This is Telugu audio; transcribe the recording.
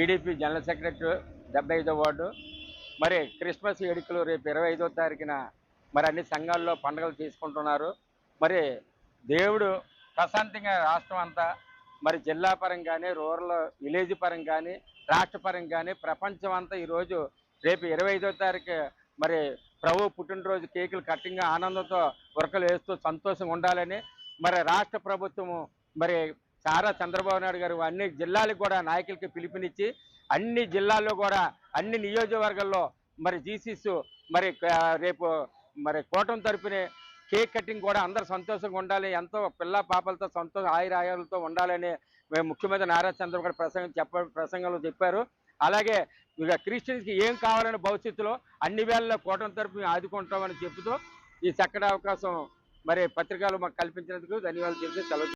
టీడీపీ జనరల్ సెక్రటరీ 75వ వార్డు. మరి క్రిస్మస్ వేడుకలు రేపు 25వ తారీఖున మరి అన్ని సంఘాల్లో పండుగలు తీసుకుంటున్నారు. మరి దేవుడు ప్రశాంతంగా రాష్ట్రం అంతా మరి జిల్లా పరంగానే, రూరల్ విలేజ్ పరంగానే, రాష్ట్ర పరంగానే, ప్రపంచం అంతా ఈరోజు రేపు 25వ తారీఖు మరి ప్రభు పుట్టినరోజు కేకులు కట్టింగ్ ఆనందంతో ఉరకలు వేస్తూ సంతోషంగా ఉండాలని మరి రాష్ట్ర ప్రభుత్వము మరి సారా చంద్రబాబు నాయుడు గారు అన్ని జిల్లాలకు కూడా నాయకులకి పిలుపునిచ్చి అన్ని జిల్లాల్లో కూడా అన్ని నియోజకవర్గాల్లో మరి జీసీస్ మరి రేపు మరి కూటమి తరపునే కేక్ కటింగ్ కూడా అందరూ సంతోషంగా ఉండాలి, ఎంతో పిల్ల పాపలతో ఆయురాయాలతో ఉండాలని ముఖ్యమంత్రి నారా చంద్రబాబు గారు ప్రసంగంలో చెప్పారు. అలాగే ఇక క్రిస్టియన్స్కి ఏం కావాలని భవిష్యత్తులో అన్ని వేళల్లో కూటమి తరపు ఆదుకుంటామని చెబుతూ ఈ చక్కటి అవకాశం మరి పత్రికలు మాకు కల్పించినందుకు ధన్యవాదాలు చెబుతూ సెలవు.